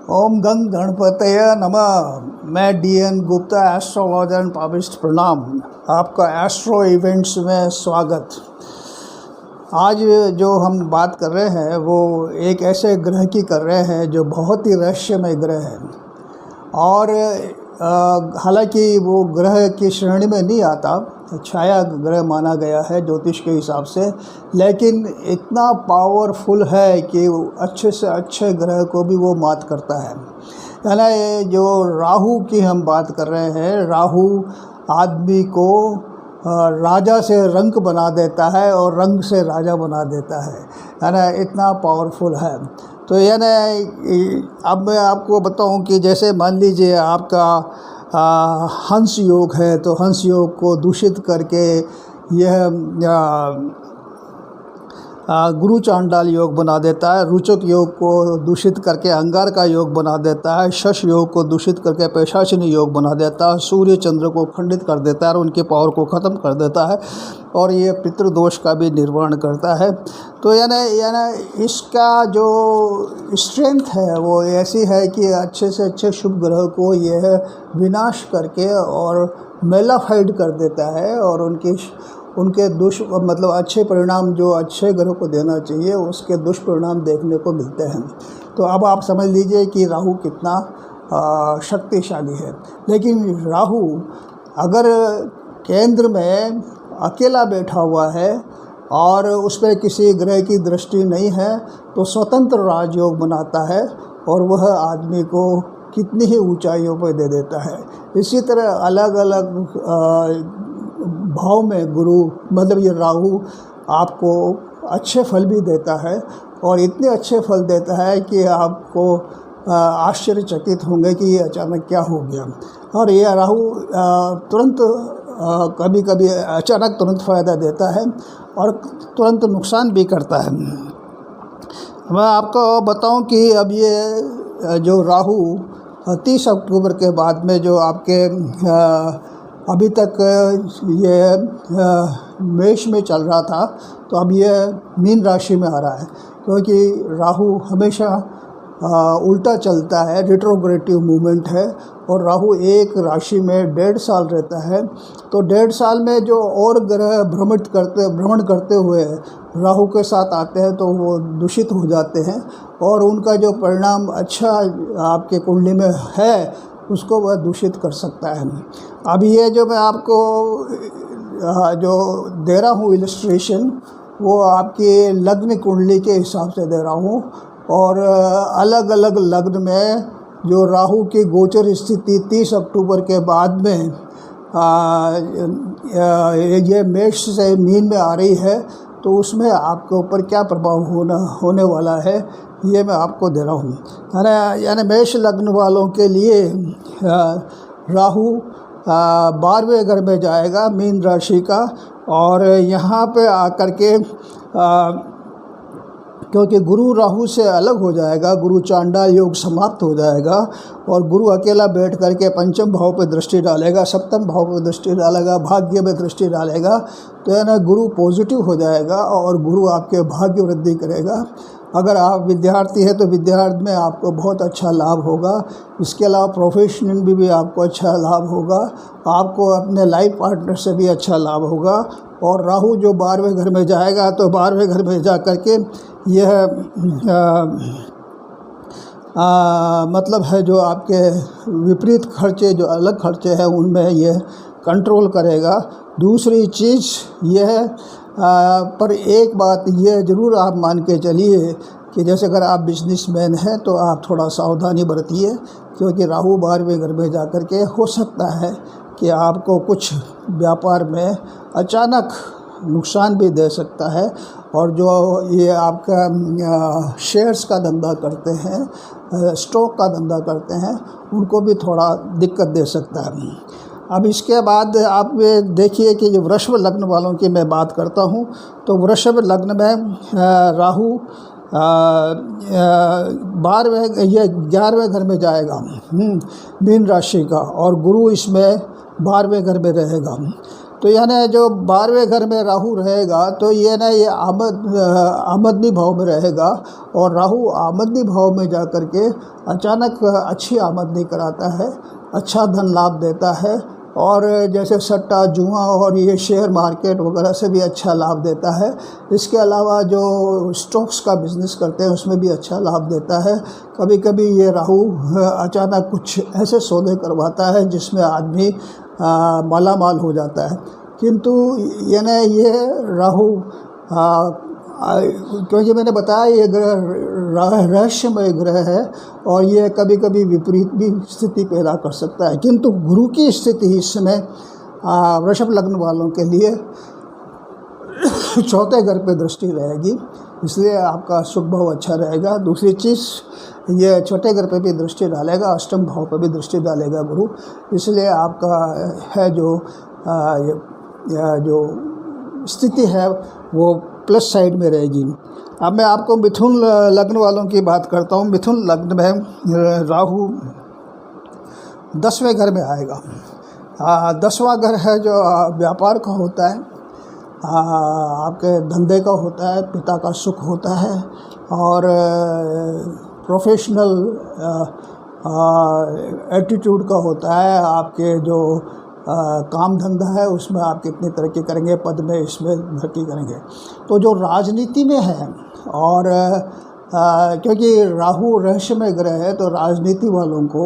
ओम गंग गणपतय नमः। मैं DN Gupta, astrologer and पापिस्ट। प्रणाम। आपका एस्ट्रो इवेंट्स में स्वागत। आज जो हम बात कर रहे हैं वो एक ऐसे ग्रह की कर रहे हैं जो बहुत ही रहस्यमय ग्रह है और हालांकि वो ग्रह की श्रेणी में नहीं आता, छाया ग्रह माना गया है ज्योतिष के हिसाब से, लेकिन इतना पावरफुल है कि अच्छे से अच्छे ग्रह को भी वो मात करता है। यानी जो राहु की हम बात कर रहे हैं, राहु आदमी को राजा से रंक बना देता है और रंग से राजा बना देता है, यानी इतना पावरफुल है। तो यानी अब मैं आपको बताऊं कि जैसे मान लीजिए आपका हंस योग है, तो हंस योग को दूषित करके यह गुरु चांडाल योग बना देता है। रुचक योग को दूषित करके अंगार का योग बना देता है। शश योग को दूषित करके पैशाचिनी योग बना देता है। सूर्य चंद्र को खंडित कर देता है और उनके पावर को ख़त्म कर देता है और ये पितृदोष का भी निर्वहन करता है। तो यानी इसका जो स्ट्रेंथ है वो ऐसी है कि अच्छे से अच्छे शुभ ग्रह को यह विनाश करके और मेलाफाइड कर देता है और उनके मतलब अच्छे परिणाम जो अच्छे ग्रह को देना चाहिए उसके दुष्परिणाम देखने को मिलते हैं। तो अब आप समझ लीजिए कि राहु कितना शक्तिशाली है। लेकिन राहु अगर केंद्र में अकेला बैठा हुआ है और उस पर किसी ग्रह की दृष्टि नहीं है तो स्वतंत्र राजयोग बनाता है और वह आदमी को कितनी ही ऊंचाइयों पर दे देता है। इसी तरह अलग अलग भाव में गुरु मतलब ये राहु आपको अच्छे फल भी देता है और इतने अच्छे फल देता है कि आपको आश्चर्यचकित होंगे कि ये अचानक क्या हो गया। और ये राहु तुरंत कभी कभी अचानक तुरंत फ़ायदा देता है और तुरंत नुकसान भी करता है। मैं आपको बताऊं कि अब ये जो राहु 30 अक्टूबर के बाद में जो आपके अभी तक ये मेष में चल रहा था, तो अब ये मीन राशि में आ रहा है, क्योंकि राहु हमेशा उल्टा चलता है, रिट्रोग्रेटिव मूवमेंट है और राहु एक राशि में 1.5 साल रहता है। तो 1.5 साल में जो और ग्रह भ्रमण करते हुए राहु के साथ आते हैं तो वो दूषित हो जाते हैं और उनका जो परिणाम अच्छा आपके कुंडली में है उसको वह दूषित कर सकता है। अब ये जो मैं आपको जो दे रहा हूँ इलस्ट्रेशन, वो आपके लग्न कुंडली के हिसाब से दे रहा हूँ और अलग अलग लग्न में जो राहु की गोचर स्थिति 30 अक्टूबर के बाद में ये मेष से मीन में आ रही है, तो उसमें आपके ऊपर क्या प्रभाव होने वाला है ये मैं आपको दे रहा हूँ। यानी मेष लग्न वालों के लिए राहु 12वें घर में जाएगा मीन राशि का और यहाँ पे आकर के क्योंकि गुरु राहु से अलग हो जाएगा, गुरु चांडाल योग समाप्त हो जाएगा और गुरु अकेला बैठ करके पंचम भाव पे दृष्टि डालेगा, सप्तम भाव पे दृष्टि डालेगा, भाग्य में दृष्टि डालेगा। तो यानी गुरु पॉजिटिव हो जाएगा और गुरु आपके भाग्य वृद्धि करेगा। अगर आप विद्यार्थी हैं तो विद्यार्थी में आपको बहुत अच्छा लाभ होगा। इसके अलावा प्रोफेशनल भी आपको अच्छा लाभ होगा, आपको अपने लाइफ पार्टनर से भी अच्छा लाभ होगा। और राहु जो 12वें घर में जाएगा तो 12वें घर में जा कर के यह मतलब है जो आपके विपरीत खर्चे जो अलग खर्चे हैं उनमें यह कंट्रोल करेगा। दूसरी चीज़ यह पर एक बात यह ज़रूर आप मान के चलिए कि जैसे अगर आप बिजनेसमैन हैं तो आप थोड़ा सावधानी बरतिए, क्योंकि राहु 12वें घर में जा कर के हो सकता है कि आपको कुछ व्यापार में अचानक नुकसान भी दे सकता है। और जो ये आपका शेयर्स का धंधा करते हैं, स्टॉक का धंधा करते हैं, उनको भी थोड़ा दिक्कत दे सकता है। अब इसके बाद आप देखिए कि जो वृषभ लग्न वालों की मैं बात करता हूँ, तो वृषभ लग्न में राहु 11वें घर में जाएगा मीन राशि का और गुरु इसमें 12वें घर में रहेगा। तो यानी जो 12वें घर में राहु रहेगा तो ये ना ये आमदनी भाव में रहेगा, और राहु आमदनी भाव में जा कर के अचानक अच्छी आमदनी कराता है, अच्छा धन लाभ देता है, और जैसे सट्टा जुआ और ये शेयर मार्केट वगैरह से भी अच्छा लाभ देता है। इसके अलावा जो स्टॉक्स का बिज़नेस करते हैं उसमें भी अच्छा लाभ देता है। कभी कभी ये राहु अचानक कुछ ऐसे सौदे करवाता है जिसमें आदमी माला माल हो जाता है। किंतु यानी ये राहु क्योंकि मैंने बताया ये ग्रह रहस्यमय ग्रह है और ये कभी कभी विपरीत भी स्थिति पैदा कर सकता है। किंतु गुरु की स्थिति इस समय वृषभ लग्न वालों के लिए चौथे घर पे दृष्टि रहेगी, इसलिए आपका सुख भाव अच्छा रहेगा। दूसरी चीज़ ये छठे घर पे भी दृष्टि डालेगा, अष्टम भाव पे भी दृष्टि डालेगा गुरु, इसलिए आपका है जो स्थिति है वो प्लस साइड में रहेगी। अब मैं आपको मिथुन लग्न वालों की बात करता हूँ। मिथुन लग्न में राहु 10वें घर में आएगा। 10वां घर है जो व्यापार का होता है, आपके धंधे का होता है, पिता का सुख होता है, और प्रोफेशनल एटीट्यूड का होता है। आपके जो काम धंधा है उसमें आप कितनी तरक्की करेंगे, पद में इसमें तरक्की करेंगे। तो जो राजनीति में है, और क्योंकि राहु रहस्यमय ग्रह है तो राजनीति वालों को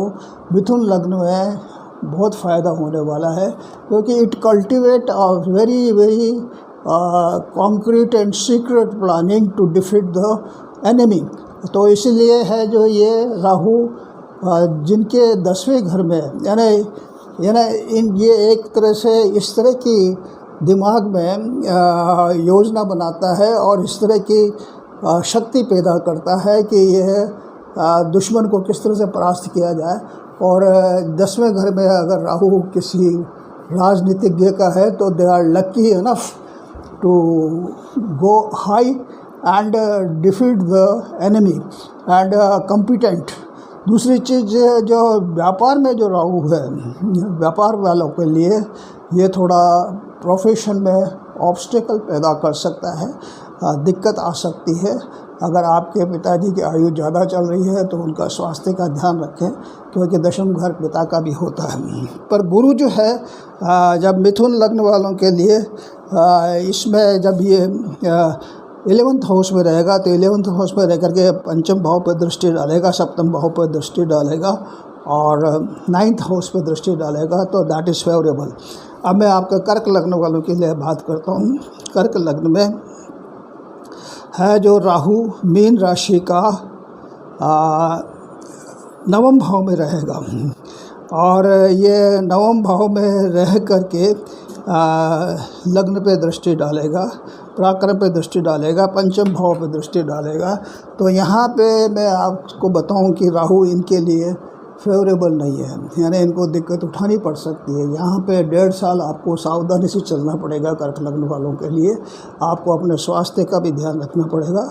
मिथुन लग्न में बहुत फ़ायदा होने वाला है, क्योंकि it cultivate a very concrete and secret planning to defeat the enemy. तो इसलिए है जो ये राहु जिनके 10वें घर में यानी ये एक तरह से इस तरह की दिमाग में योजना बनाता है और इस तरह की शक्ति पैदा करता है कि यह दुश्मन को किस तरह से परास्त किया जाए। और 10वें घर में अगर राहु किसी राजनीतिज्ञ का है तो they are lucky enough to go high and defeat the enemy and competent. दूसरी चीज़ जो व्यापार में जो राहु है, व्यापार वालों के लिए ये थोड़ा प्रोफेशन में ऑब्स्टेकल पैदा कर सकता है, दिक्कत आ सकती है। अगर आपके पिताजी की आयु ज़्यादा चल रही है तो उनका स्वास्थ्य का ध्यान रखें, क्योंकि दशम घर पिता का भी होता है। पर गुरु जो है जब मिथुन लग्न वालों के लिए इसमें जब ये 11th हाउस में रहेगा तो 11th हाउस में रह करके पंचम भाव पर दृष्टि डालेगा, सप्तम भाव पर दृष्टि डालेगा और 9th हाउस पर दृष्टि डालेगा, तो दैट इज़ फेवरेबल। अब मैं आपका कर्क लग्न वालों के लिए बात करता हूँ। कर्क लग्न में है जो राहु मीन राशि का 9वें भाव में रहेगा, और ये 9वें भाव में रह करके लग्न पे दृष्टि डालेगा, पराक्रम पे दृष्टि डालेगा, पंचम भाव पे दृष्टि डालेगा। तो यहाँ पे मैं आपको बताऊं कि राहु इनके लिए फेवरेबल नहीं है, यानी इनको दिक्कत उठानी पड़ सकती है। यहाँ पे 1.5 साल आपको सावधानी से चलना पड़ेगा कर्क लग्न वालों के लिए। आपको अपने स्वास्थ्य का भी ध्यान रखना पड़ेगा,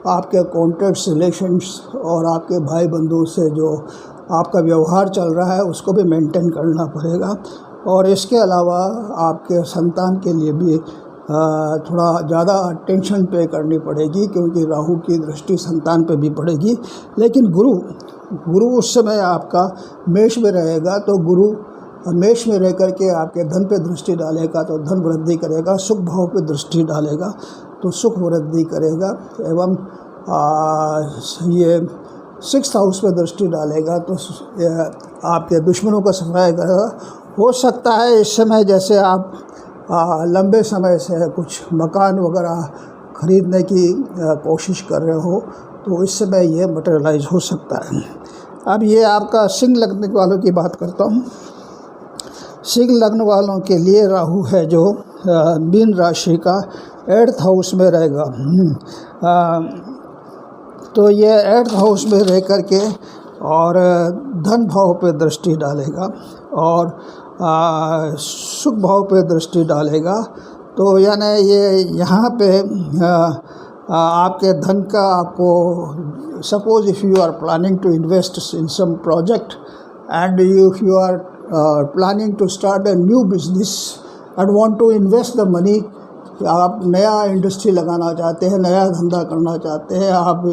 आपके कॉन्टैक्ट्स, रिलेशंस और आपके भाई बंधुओं से जो आपका व्यवहार चल रहा है उसको भी मेंटेन करना पड़ेगा। और इसके अलावा आपके संतान के लिए भी थोड़ा ज़्यादा टेंशन पे करनी पड़ेगी, क्योंकि राहु की दृष्टि संतान पे भी पड़ेगी। लेकिन गुरु उस समय आपका मेष में रहेगा, तो गुरु मेष में रह करके आपके धन पे दृष्टि डालेगा तो धन वृद्धि करेगा, सुख भाव पे दृष्टि डालेगा तो सुख वृद्धि करेगा, एवं ये 6th हाउस पे दृष्टि डालेगा तो आपके दुश्मनों का सफाया करेगा। हो सकता है इस समय जैसे आप लंबे समय से कुछ मकान वगैरह खरीदने की कोशिश कर रहे हो तो इस समय ये मटेरियलाइज हो सकता है। अब ये आपका सिंह लग्न वालों की बात करता हूँ। सिंह लग्न वालों के लिए राहु है जो मीन राशि का 8th हाउस में रहेगा। तो ये 8th हाउस में रह करके और धन भाव पे दृष्टि डालेगा और सुख भाव पे दृष्टि डालेगा। तो यानी ये यहाँ पे आपके धन का आपको suppose if you are planning to invest in some project and if you are planning to start a new business and want to invest the money. आप नया इंडस्ट्री लगाना चाहते हैं, नया धंधा करना चाहते हैं, आप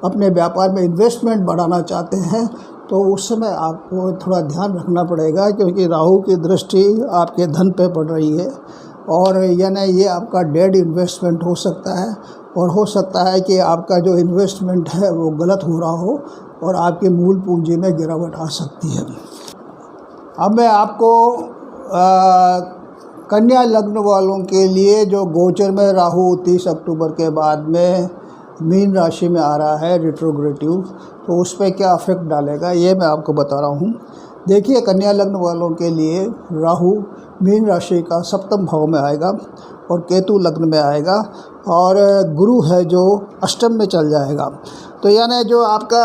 अपने व्यापार में इन्वेस्टमेंट बढ़ाना चाहते हैं, तो उस समय आपको थोड़ा ध्यान रखना पड़ेगा, क्योंकि राहु की दृष्टि आपके धन पे पड़ रही है और यानी ये आपका डेड इन्वेस्टमेंट हो सकता है, और हो सकता है कि आपका जो इन्वेस्टमेंट है वो गलत हो रहा हो और आपकी मूल पूंजी में गिरावट आ सकती है। अब मैं आपको कन्या लग्न वालों के लिए जो गोचर में राहु 30 अक्टूबर के बाद में मीन राशि में आ रहा है रिट्रोग्रेटिव, तो उस पर क्या इफेक्ट डालेगा ये मैं आपको बता रहा हूँ। देखिए, कन्या लग्न वालों के लिए राहु मीन राशि का सप्तम भाव में आएगा और केतु लग्न में आएगा, और गुरु है जो अष्टम में चल जाएगा। तो यानी जो आपका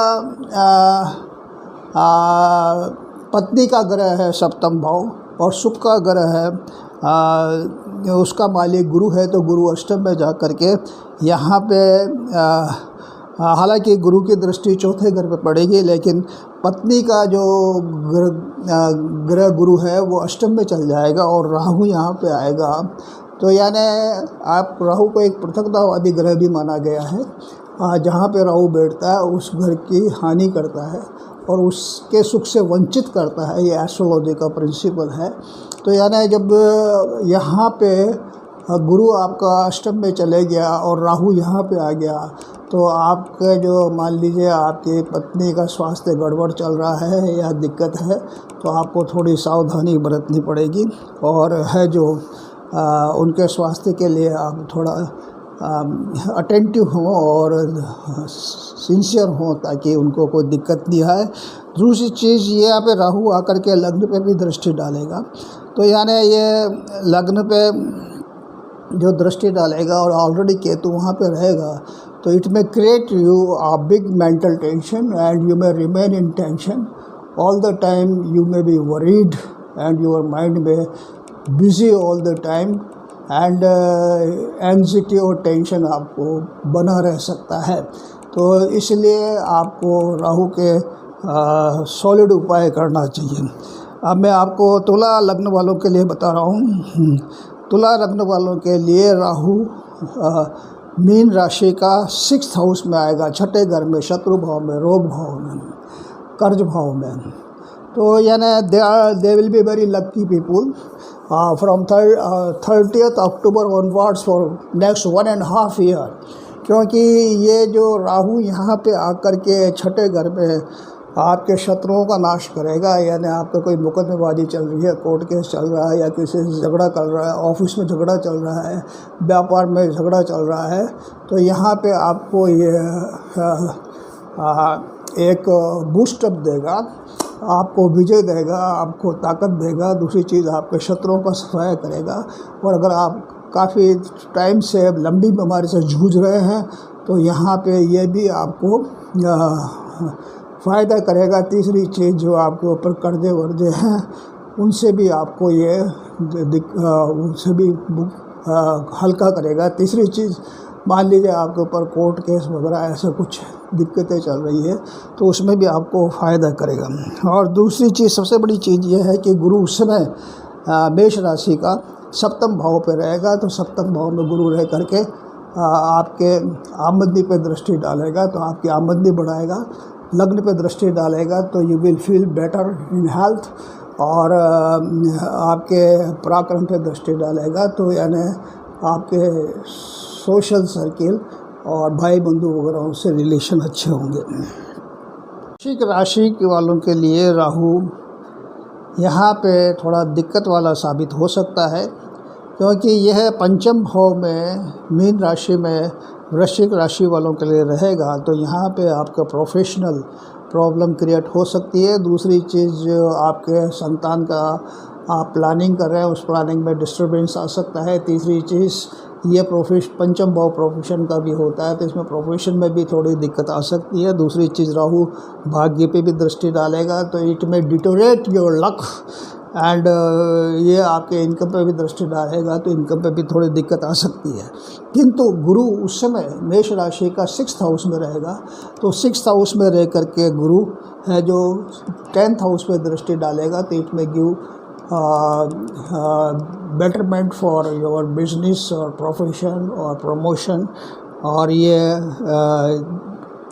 पत्नी का ग्रह है सप्तम भाव और सुख का ग्रह है, उसका मालिक गुरु है, तो गुरु अष्टम में जा कर के यहाँ पे हालांकि गुरु की दृष्टि चौथे घर पे पड़ेगी, लेकिन पत्नी का जो ग्रह गुरु है वो अष्टम में चल जाएगा और राहु यहाँ पे आएगा। तो यानी आप राहु को एक पृथकतावादी ग्रह भी माना गया है। जहाँ पे राहु बैठता है उस घर की हानि करता है और उसके सुख से वंचित करता है, ये एस्ट्रोलॉजी का प्रिंसिपल है। तो यानी जब यहाँ पे गुरु आपका अष्टम में चले गया और राहु यहाँ पे आ गया, तो आपके जो मान लीजिए आपकी पत्नी का स्वास्थ्य गड़बड़ चल रहा है या दिक्कत है, तो आपको थोड़ी सावधानी बरतनी पड़ेगी, और है जो उनके स्वास्थ्य के लिए आप थोड़ा अटेंटिव हों और सिंसियर हों ताकि उनको कोई दिक्कत नहीं आए। दूसरी चीज़ ये यहाँ पे राहु आकर के लग्न पे भी दृष्टि डालेगा, तो यानी ये लग्न पे जो दृष्टि डालेगा और ऑलरेडी केतु वहाँ पे रहेगा, तो it may create you a big mental tension and you may remain in tension all the time. You may be worried and your mind में busy all the time and anxiety और tension आपको बना रह सकता है। तो इसलिए आपको राहु के सॉलिड उपाय करना चाहिए। अब मैं आपको तुला लग्न वालों के लिए बता रहा हूँ। तुला लग्न वालों के लिए राहु मीन राशि का 6th हाउस में आएगा, छठे घर में, शत्रु भाव में, रोग भाव में, कर्ज भाव में। तो यानी they will be very lucky people from 30th October onwards for next 1.5 year, क्योंकि ये जो राहु यहाँ पे आकर के छठे घर में आपके शत्रुओं का नाश करेगा। यानी आपका कोई मुकदमेबाजी चल रही है, कोर्ट केस चल रहा है या किसी से झगड़ा कर रहा है, ऑफिस में झगड़ा चल रहा है, व्यापार में झगड़ा चल रहा है, तो यहाँ पे आपको ये एक बूस्टअप देगा, आपको विजय देगा, आपको ताकत देगा। दूसरी चीज़ आपके शत्रुओं का सफाया करेगा। और अगर आप काफ़ी टाइम से लंबी बीमारी से जूझ रहे हैं तो यहाँ पे ये भी आपको फ़ायदा करेगा। तीसरी चीज़ जो आपके ऊपर कर्जे वर्जे हैं उनसे भी आपको ये उनसे भी हल्का करेगा। तीसरी चीज़, मान लीजिए आपके ऊपर कोर्ट केस वगैरह ऐसा कुछ दिक्कतें चल रही है तो उसमें भी आपको फ़ायदा करेगा। और दूसरी चीज़, सबसे बड़ी चीज़ ये है कि गुरु उस समय मेष राशि का सप्तम भाव पे रहेगा, तो सप्तम भाव में गुरु रह करके आपके आमदनी पे दृष्टि डालेगा, तो आपकी आमदनी बढ़ाएगा। लग्न पे दृष्टि डालेगा तो you will feel better in health. और आपके पराक्रम पे दृष्टि डालेगा तो यानी आपके सोशल सर्किल और भाई बंधु वगैरह से रिलेशन अच्छे होंगे। वृश्चिक राशि के वालों के लिए राहु यहाँ पे थोड़ा दिक्कत वाला साबित हो सकता है, क्योंकि यह पंचम भाव में मीन राशि में वृश्चिक राशि वालों के लिए रहेगा, तो यहाँ पे आपका प्रोफेशनल प्रॉब्लम क्रिएट हो सकती है। दूसरी चीज़, जो आपके संतान का आप प्लानिंग कर रहे हैं उस प्लानिंग में डिस्टर्बेंस आ सकता है। तीसरी चीज़, ये पंचम भाव प्रोफेशन का भी होता है, तो इसमें प्रोफेशन में भी थोड़ी दिक्कत आ सकती है। दूसरी चीज़, राहु भाग्य पे भी दृष्टि डालेगा तो इट में डिटोरेट योर लक एंड ये आपके इनकम पे भी दृष्टि डालेगा, तो इनकम पे भी थोड़ी दिक्कत आ सकती है। किंतु गुरु उस समय मेष राशि का 6th हाउस में रहेगा, तो 6th हाउस में रह करके गुरु है जो 10th हाउस में दृष्टि डालेगा, तो इट में give betterment for your business और प्रोफेशन और प्रमोशन। और ये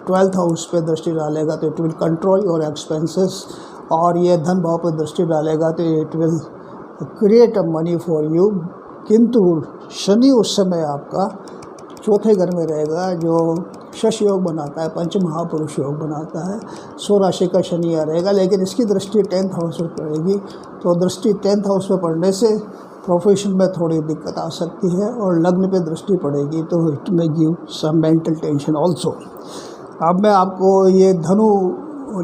12th हाउस पे दृष्टि डालेगा तो it will control your expenses. और ये धन भाव पे दृष्टि डालेगा तो it will create a money for you. किंतु शनि उस समय आपका चौथे घर में रहेगा, जो शश योग बनाता है, पंच महापुरुष योग बनाता है। 100 राशि का शनि रहेगा, लेकिन इसकी दृष्टि 10th हाउस में पड़ेगी। तो दृष्टि 10th हाउस में पड़ने से प्रोफेशन में थोड़ी दिक्कत आ सकती है, और लग्न पे दृष्टि पड़ेगी तो it may give some mental tension also. अब मैं आपको ये धनु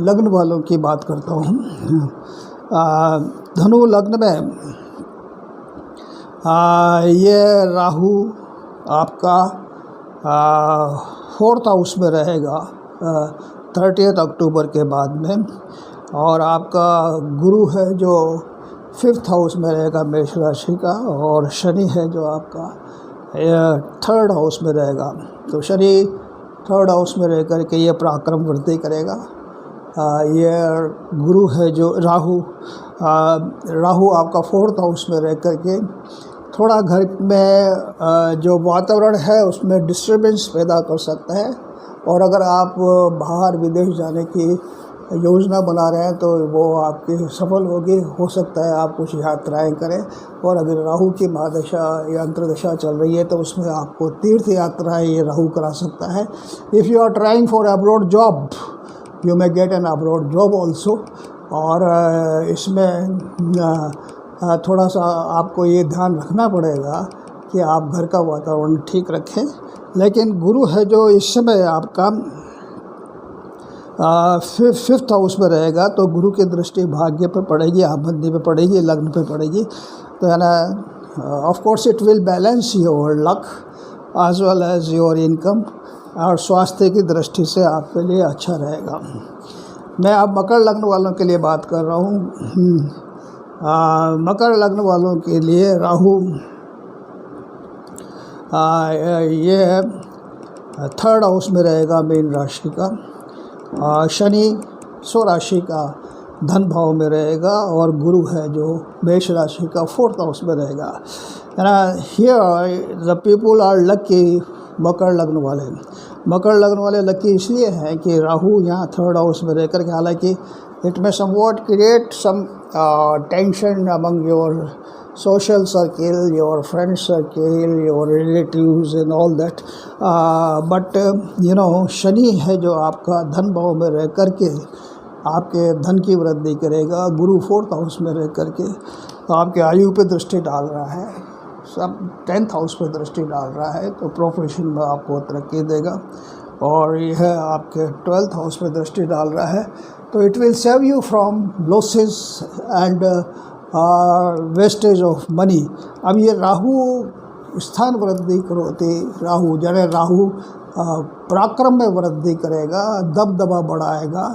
लग्न वालों की बात करता हूँ। धनु लग्न में ये राहु आपका 4th हाउस में रहेगा 30 अक्टूबर के बाद में। और आपका गुरु है जो 5th हाउस में रहेगा मेष राशि का, और शनि है जो आपका 3rd हाउस में रहेगा। तो शनि 3rd हाउस में रह कर के ये पराक्रम वृद्धि करेगा। ये गुरु है जो राहु आपका 4th हाउस में रह कर के थोड़ा घर में जो वातावरण है उसमें डिस्टर्बेंस पैदा कर सकता है। और अगर आप बाहर विदेश जाने की योजना बना रहे हैं तो वो आपकी सफल होगी। हो सकता है आप कुछ यात्राएं करें, और अगर राहु की महादशा या अंतर्दशा चल रही है तो उसमें आपको तीर्थ यात्राएं ये राहु करा सकता है। If you are trying for abroad job, you may get an abroad job also. और इसमें थोड़ा सा आपको ये ध्यान रखना पड़ेगा कि आप घर का वातावरण ठीक रखें। लेकिन गुरु है जो इस समय आपका 5th हाउस में रहेगा, तो गुरु की दृष्टि भाग्य पे पड़ेगी, आमदनी पे पड़ेगी, लग्न पे पड़ेगी। तो है ना, of course it will balance your luck as well as your income, और स्वास्थ्य की दृष्टि से आपके लिए अच्छा रहेगा। मैं अब मकर लग्न वालों के लिए बात कर रहा हूँ। मकर लग्न वालों के लिए राहु ये 3rd हाउस में रहेगा मीन राशि का। शनि 100 राशि का धन भाव में रहेगा, और गुरु है जो मेष राशि का 4th हाउस में रहेगा। Here the people are lucky. मकर लग्न वाले लकी इसलिए हैं कि राहु यहाँ 3rd हाउस में रहकर के, हालांकि it may somewhat create some tension among your social circle, your friend circle, your relatives and all that, but you know Shani है जो आपका धन भाव में रह करके आपके धन की वृद्धि करेगा। गुरु 4th हाउस में रह करके तो आपके आयु पे दृष्टि डाल रहा है, सब 10th हाउस पे दृष्टि डाल रहा है, तो प्रोफेशन में आपको तरक्की देगा। और यह आपके 12th हाउस पे दृष्टि डाल रहा है, तो it will save you from losses and wastage of money. अब ये राहु स्थान वृद्धि करोते, राहु जैसे राहु पराक्रम में वृद्धि करेगा, दबदबा बढ़ाएगा।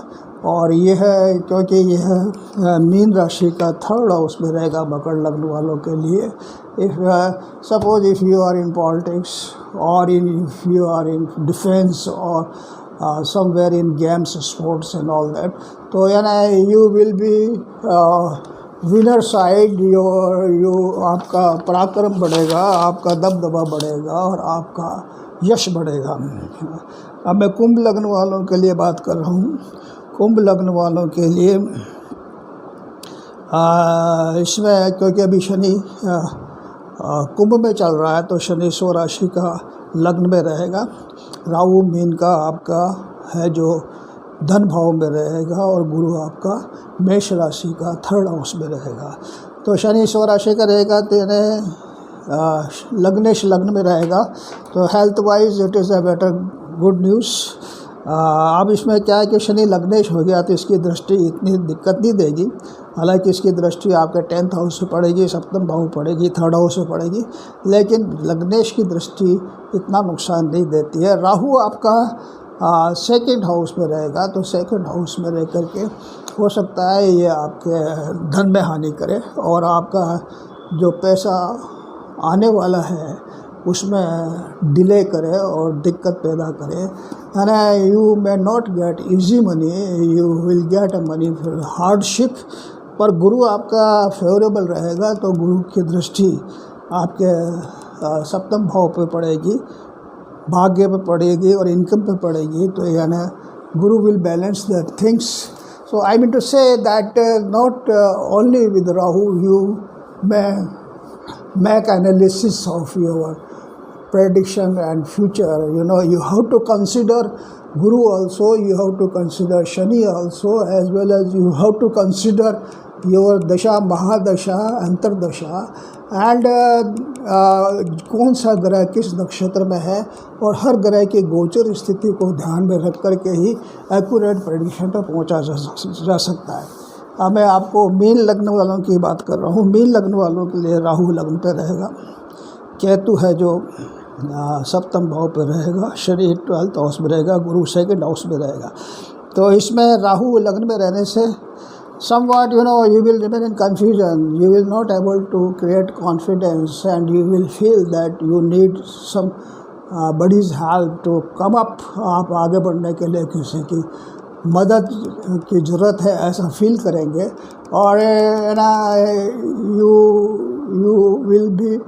और यह है क्योंकि यह मीन राशि का 3rd हाउस में रहेगा मकर लग्न वालों के लिए। If suppose if you are in politics और if you are in defence और somewhere in games sports and all that, तो यानी you will be winner side. आपका पराक्रम बढ़ेगा, आपका दबदबा बढ़ेगा और आपका यश बढ़ेगा। अब मैं कुंभ लग्न वालों के लिए बात कर रहा हूँ। कुंभ लग्न वालों के लिए इसमें क्योंकि अभी शनि कुंभ में चल रहा है, तो शनि 100 राशि का लग्न में रहेगा। राहु मीन का आपका है जो धन भाव में रहेगा, और गुरु आपका मेष राशि का 3rd हाउस में रहेगा। तो शनि 100 राशि का रहेगा, तेरे लग्नेश लग्न में रहेगा, तो health wise it is a better good news. अब इसमें क्या है कि शनि लग्नेश हो गया तो इसकी दृष्टि इतनी दिक्कत नहीं देगी। हालांकि इसकी दृष्टि आपके 10th हाउस से पड़ेगी, सप्तम भाव पड़ेगी, 3rd हाउस में पड़ेगी, लेकिन लग्नेश की दृष्टि इतना नुकसान नहीं देती है। राहु आपका 2nd हाउस में रहेगा, तो 2nd हाउस में रह कर के हो सकता है ये आपके धन में हानि करे, और आपका जो पैसा आने वाला है उसमें डिले करे और दिक्कत पैदा करे। यानी you may not gate easy money, you will get a money for hardship पर गुरु आपका फेवरेबल रहेगा तो गुरु की दृष्टि आपके सप्तम भाव पे पड़ेगी, भाग्य पे पड़ेगी और इनकम पे पड़ेगी। तो यानी Guru will balance the things. So I mean to say that not only with Rahu you may make analysis of your prediction and future. You know, you have to consider Guru also, you have to consider Shani also, as well as you have to consider your Dasha, Mahadasha, Antardasha and कौन सा ग्रह किस नक्षत्र में है, और हर ग्रह की गोचर स्थिति को ध्यान में रख कर के ही एक्यूरेट प्रेडिक्शन पर पहुंचा जा सकता है। अब मैं आपको मीन लग्न वालों की बात कर रहा हूँ। मीन लग्न वालों के लिए राहु लग्न पे रहेगा, केतु है जो सप्तम भाव पे रहेगा, शनि 12th हाउस में रहेगा, गुरु 2nd हाउस में रहेगा। तो इसमें राहु लग्न में रहने से somewhat you will remain in confusion, you will not able to create confidence and you will feel that you need some body's help to come up। आप आगे बढ़ने के लिए किसी की मदद की ज़रूरत है ऐसा फील करेंगे, और ना you will be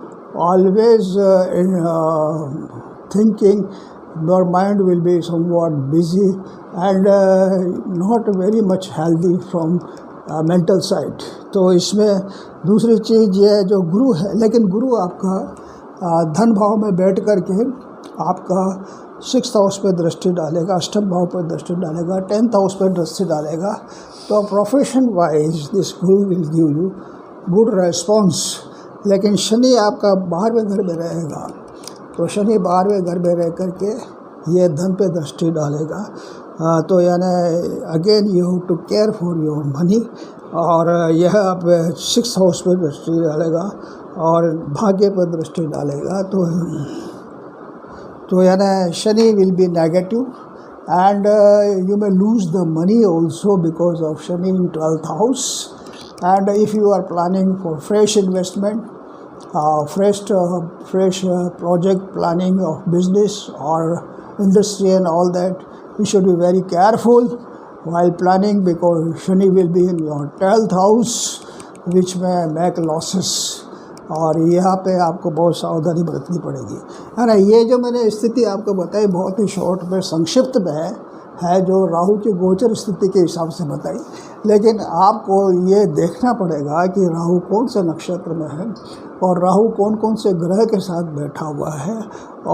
always in thinking, your mind will be somewhat busy and not very much healthy from mental side. तो इसमें दूसरी चीज़ ये जो गुरु है, लेकिन गुरु आपका धन भाव में बैठ कर के आपका 6th हाउस पे दृष्टि डालेगा, अष्टम भाव पर दृष्टि डालेगा, 10th हाउस पर दृष्टि डालेगा। तो profession wise this Guru will give you good response. लेकिन शनि आपका 12वें घर में रहेगा, तो शनि 12वें घर में रह कर के ये धन पे दृष्टि डालेगा। तो यानी again you have to care for your money, और यह आप 6th हाउस पर दृष्टि डालेगा और भाग्य पर दृष्टि डालेगा। तो यानी Shani will be negative and you may lose the money also because of Shani in 12th house। And if you are planning for fresh investment, fresh project planning of business or industry and all that, you should be very careful while planning because Shani will be in your 12th house which may make losses। और यहाँ पे आपको बहुत सावधानी बरतनी पड़ेगी, है ना। ये जो मैंने स्थिति आपको बताई बहुत ही शॉर्ट में, संक्षिप्त में है जो राहु की गोचर स्थिति के हिसाब से बताई। लेकिन आपको ये देखना पड़ेगा कि राहु कौन से नक्षत्र में है और राहु कौन कौन से ग्रह के साथ बैठा हुआ है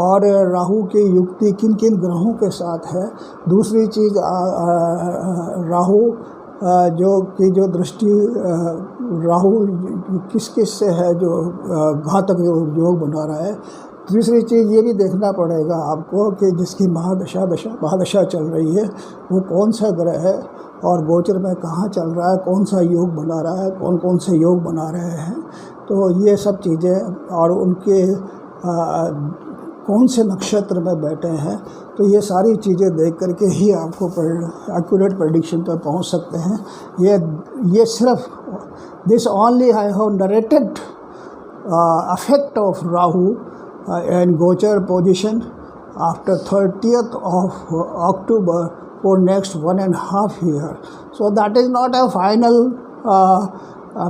और राहु की युक्ति किन किन ग्रहों के साथ है। दूसरी चीज़ राहु जो दृष्टि राहु किस किस से है जो घातक योग बना रहा है। तीसरी चीज़ ये भी देखना पड़ेगा आपको कि जिसकी महादशा चल रही है वो कौन सा ग्रह है और गोचर में कहाँ चल रहा है, कौन सा योग बना रहा है, कौन कौन से योग बना रहे हैं। तो ये सब चीज़ें और उनके कौन से नक्षत्र में बैठे हैं, तो ये सारी चीज़ें देख करके ही आपको एक्यूरेट प्रेडिक्शन पर पहुंच सकते हैं। ये सिर्फ this only I have narrated affect of Rahu and गोचर position after 30th of October for next 1.5 years. So that is not a final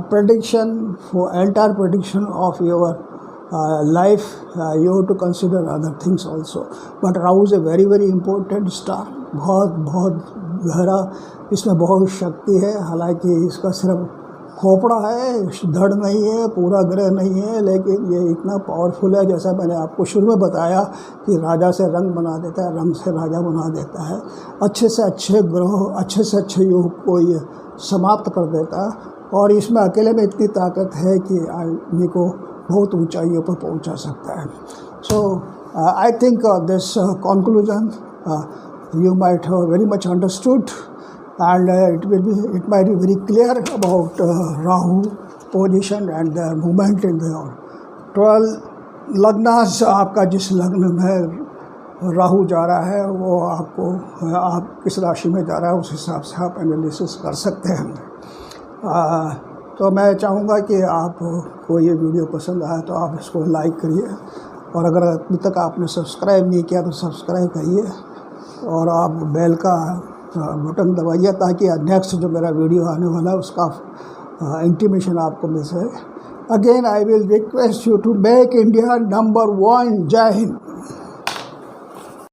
prediction for entire prediction of your life। You have to consider other things also, but Rahu is a very very important star। बहुत गहरा इसमें बहुत शक्ति है। हालांकि इसका सिर्फ खोपड़ा है, धड़ नहीं है, पूरा ग्रह नहीं है, लेकिन ये इतना पावरफुल है। जैसा मैंने आपको शुरू में बताया कि राजा से रंग बना देता है, रंग से राजा बना देता है। अच्छे से अच्छे ग्रह, अच्छे से अच्छे योग को ये समाप्त कर देता है, और इसमें अकेले में इतनी ताकत है कि आदमी को बहुत ऊंचाइयों पर पहुंचा सकता है। So I think this conclusion you might have very much understood, and it might be very clear about Rahu position and the movement in the 12 लग्नास। आपका जिस लग्न में राहु जा रहा है वो आप किस राशि में जा रहा है उस हिसाब से आप एनालिसिस कर सकते हैं। तो मैं चाहूँगा कि आपको ये वीडियो पसंद आया तो आप इसको लाइक करिए, और अगर अभी तक आपने सब्सक्राइब नहीं किया तो सब्सक्राइब करिए, और आप बेल का बटन दबाइए ताकि नेक्स्ट जो मेरा वीडियो आने वाला है उसका इंटीमेशन आपको मिल सके। Again I will request you to make India number 1। जय हिंद।